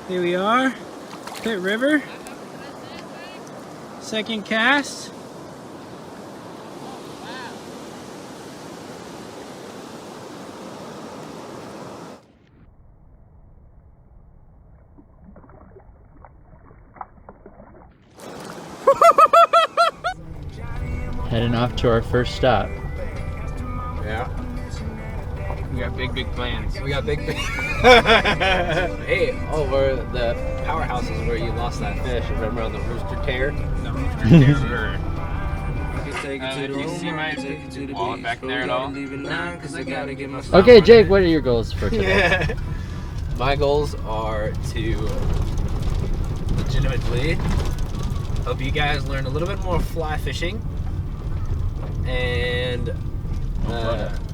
Here we are, Pitt River. Second cast. Heading off to our first stop. Yeah. We got big plans. We got big. Hey, where the powerhouse is where you lost that fish. Remember on the Rooster Tear? The Rooster Tear. Did you see my wallet back there at all? Okay, Jake, what are your goals for today? My goals are to legitimately help you guys learn a little bit more fly fishing and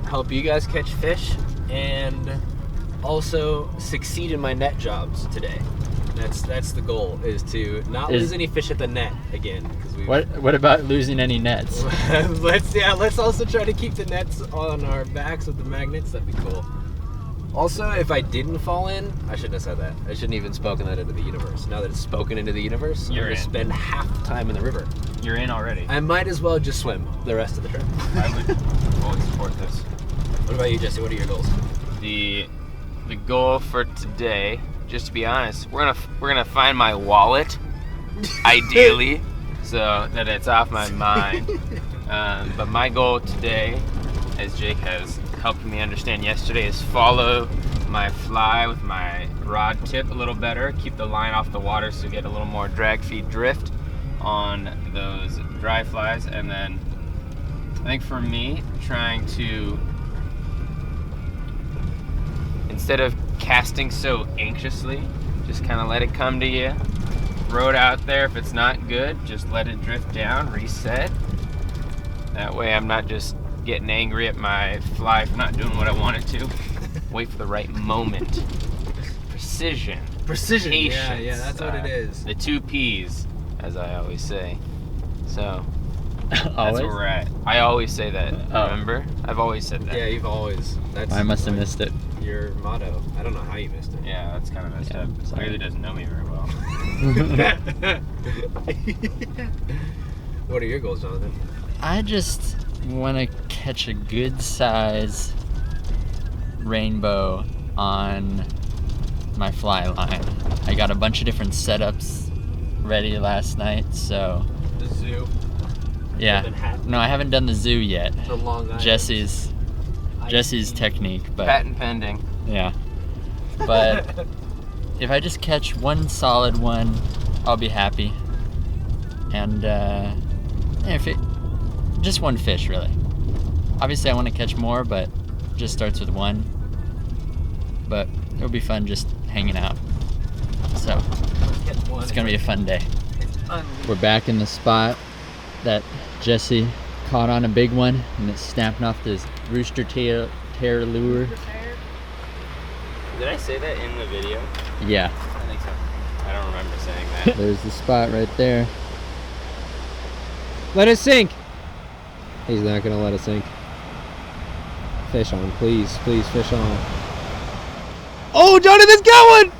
help you guys catch fish and also succeed in my net jobs today. That's the goal, is to not lose any fish at the net again. What about losing any nets? Let's also try to keep the nets on our backs with the magnets. That'd be cool. Also, if I didn't fall in, I shouldn't have said that. I shouldn't even spoken that into the universe. Now that it's spoken into the universe, I'm gonna spend half the time in the river. You're in already. I might as well just swim the rest of the trip. I would fully support this. What about you, Jesse? What are your goals? The goal for today, just to be honest, we're gonna find my wallet, ideally, so that it's off my mind. But my goal today, as Jake has helped me understand yesterday, is follow my fly with my rod tip a little better, keep the line off the water so you get a little more drag feed drift on those dry flies, and then I think for me, trying to, instead of casting so anxiously, just kind of let it come to you, throw it out there. If it's not good, just let it drift down, reset. That way I'm not just getting angry at my fly for not doing what I want it to. Wait for the right moment. Precision. Patience. Yeah, that's what it is. The 2 P's, as I always say. So, that's Always? where we're at. I always say that, remember? I've always said that. Yeah, you've always. I must have missed it. Your motto. I don't know how you missed it. Yeah, that's kind of messed up. sorry. Clearly doesn't know me very well. What are your goals, Jonathan? I just want to catch a good size rainbow on my fly line. I got a bunch of different setups ready last night, so The zoo. yeah. No, I haven't done the zoo yet. The Long Island. Jesse's technique, but Patent pending. yeah. But if I just catch one solid one, I'll be happy. And just one fish, really. Obviously, I want to catch more, but it just starts with one. But it'll be fun just hanging out. So it's gonna be a fun day. We're back in the spot that Jesse caught on a big one, and it's snapping off this Rooster Tear lure. Did I say that in the video? Yeah, I think so. I don't remember saying that. there's the spot right there. Let it sink. He's not gonna let it sink. Fish on, please, fish on. Oh, Jonathan's got one!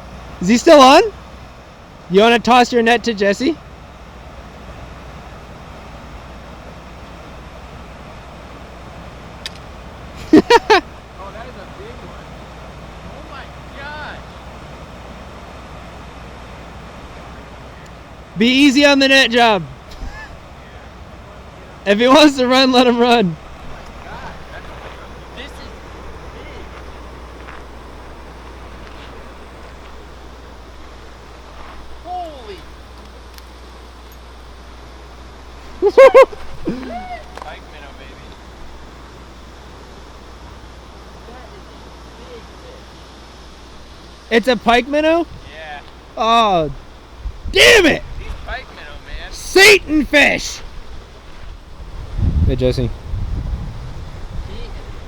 Is he still on? You wanna toss your net to Jesse? Oh, that is a big one. Oh my gosh. Be easy on the net job. If he wants to run, let him run. This is big. Holy. Pike minnow, baby. That is a big fish. It's a pike minnow? Yeah. Oh, damn it! These pike minnow, man. Satan fish! Hey, Jesse. He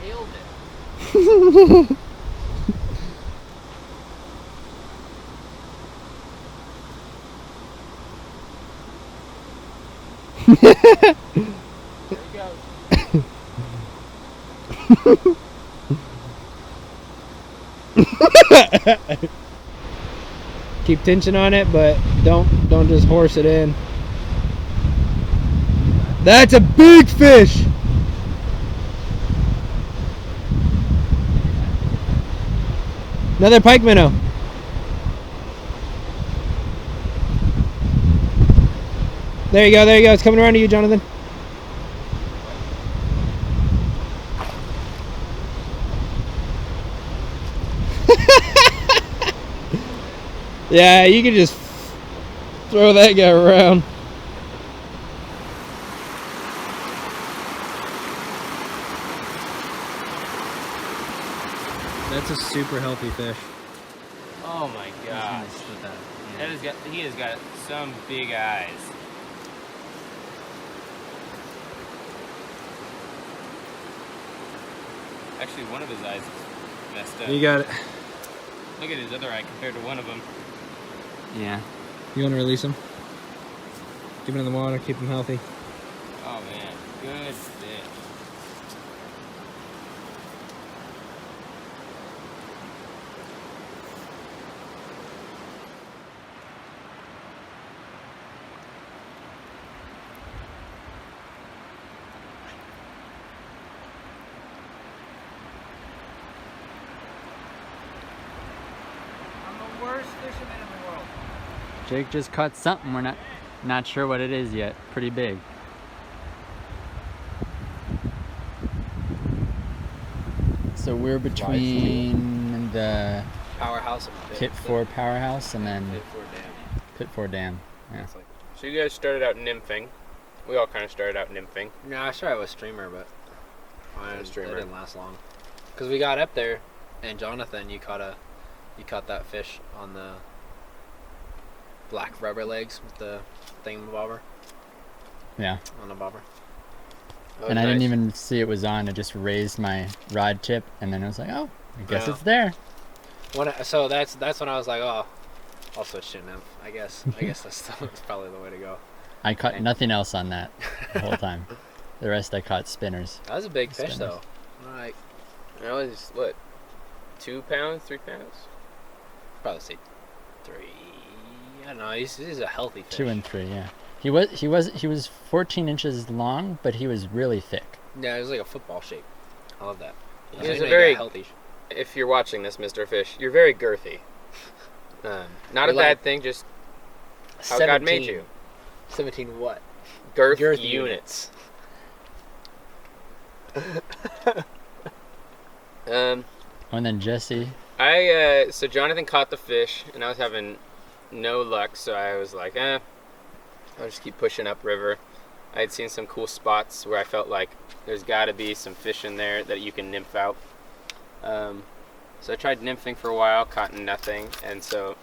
inhaled it. There you go. Keep tension on it, but don't just horse it in. That's a big fish. Another pike minnow. There you go, there you go. It's coming around to you, Jonathan. Yeah, you can just throw that guy around. That's a super healthy fish. Oh my gosh. He has got some big eyes. Actually, one of his eyes is messed up. You got it. Look at his other eye compared to one of them. Yeah. You want to release him? Keep him in the water, keep him healthy. Oh man, good fish. I'm the worst fisherman in the world. Jake just caught something. We're not sure what it is yet. Pretty big. So we're between the Powerhouse and Pit 4 powerhouse and then Pit 4 Dam. Pit 4 dam. Yeah. It's like, So you guys started out nymphing. We all kind of started out nymphing. no, I started with streamer, but Yeah, streamer. it didn't last long. Cause we got up there, and Jonathan, you caught that fish on the black rubber legs with the thingamabobber Yeah. on the bobber. And I didn't even see it was on. I just raised my rod tip and then I was like, oh, I guess Yeah. it's there. So that's when I was like, oh, I'll switch to nymph. I guess that's probably the way to go. I caught And- nothing else on that the whole time. The rest I caught spinners. That was a big fish Spinners. though. Like That was what? 2 pounds, 3 pounds? probably say 3. I don't know. He's a healthy fish. 2 and 3, yeah. He was 14 inches long, but he was really thick. Yeah, it was like a football shape. I love that. He I was didn't a know he very- got healthy. If you're watching this, Mr. Fish, you're very girthy. Not a You're like bad thing, just how God made you. 17 what? Girth, Girth units. Oh, and then Jesse. So Jonathan caught the fish, and I was having no luck, so I was like, I'll just keep pushing upriver. I had seen some cool spots where I felt like there's got to be some fish in there that you can nymph out. So I tried nymphing for a while, caught nothing, and so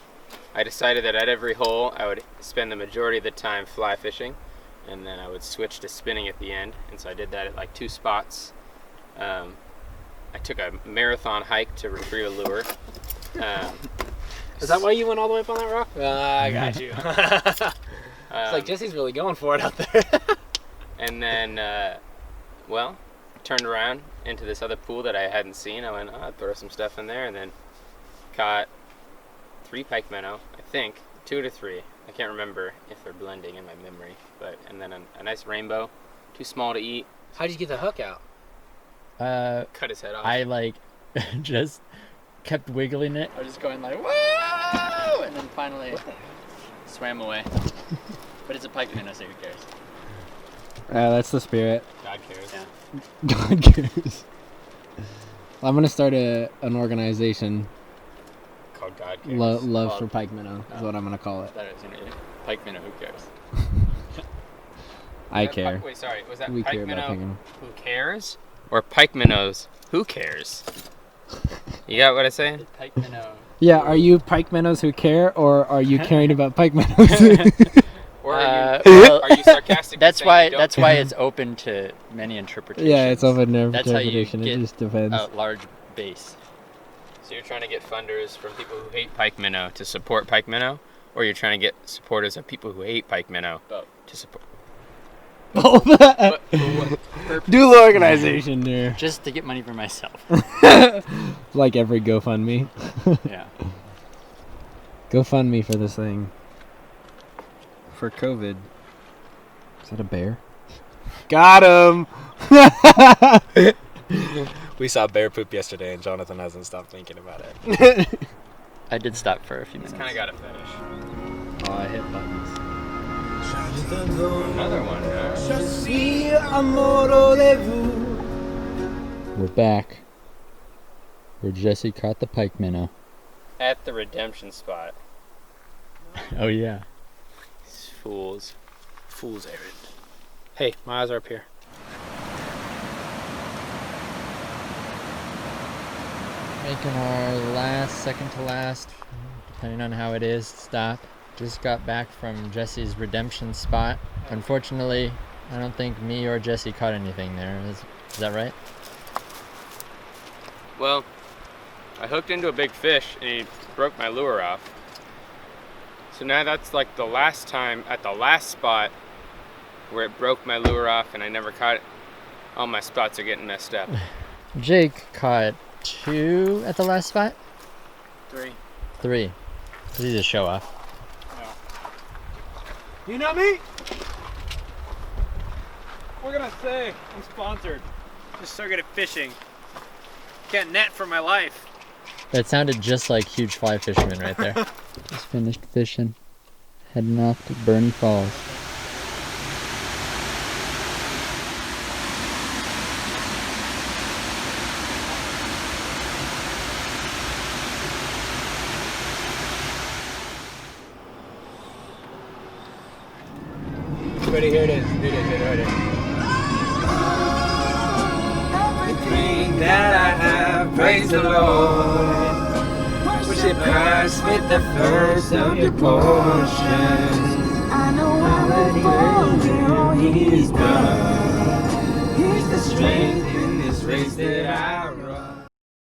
I decided that at every hole I would spend the majority of the time fly fishing, and then I would switch to spinning at the end. And so I did that at like 2 spots. I took a marathon hike to retrieve a lure. Is that why you went all the way up on that rock? I got you. It's like Jesse's really going for it out there. And then, turned around into this other pool that I hadn't seen. I went, I'll throw some stuff in there, and then caught 3 pike minnow, I think, 2 to 3. I can't remember if they're blending in my memory, and then a nice rainbow, too small to eat. How'd you get the hook out? Cut his head off. I just kept wiggling it. I was just going like, whoa! And then finally swam away. But it's a pike minnow, so who cares? That's the spirit. God cares. Yeah. God cares. I'm gonna start an organization. Called God cares. Love for pike minnow is what I'm gonna call it. That is pike minnow, who cares? I care. Wait, sorry. Was that We pike care about minnow pike minnow. who cares? Or pike minnows who cares? You got what I say? Pike minnow. Yeah, are you pike minnows who care, or are you caring about pike minnows? Or well, are you sarcastic? That's why it's open to many interpretations. Yeah, it's open to That's how you interpretation. It get just depends. a large base. So you're trying to get funders from people who hate pike minnow to support pike minnow, or you're trying to get supporters of people who hate pike minnow Both. to support. Both. Dual organization there. Just to get money for myself. Like every GoFundMe. Yeah. GoFundMe for this thing. For COVID. Is that a bear? Got him! We saw bear poop yesterday, and Jonathan hasn't stopped thinking about it. I did stop for a few minutes. Kind of got a fetish. Oh, I hit buttons. Another one. We're back. Where Jesse caught the pike minnow. At the redemption spot. Oh yeah. These fools. Fool's errand. Hey, my eyes are up here. Making our second to last, depending on how it is, stop. Just got back from Jesse's redemption spot. Unfortunately, I don't think me or Jesse caught anything there. Is that right? Well, I hooked into a big fish and he broke my lure off. So now that's like the last time at the last spot where it broke my lure off and I never caught it. All my spots are getting messed up. Jake caught 2 at the last spot? 3. 3. He's a show off. You know me? We're gonna say I'm sponsored. Just so good at fishing. Can't net for my life. That sounded just like Huge Fly Fisherman right there. Just finished fishing. Heading off to Bernie Falls. Ready, here it is. Here it is. Here it is. Everything that I have, praise the Lord. Worship Christ with the first of your portions. I know all He's done. He's the strength in this race that I run.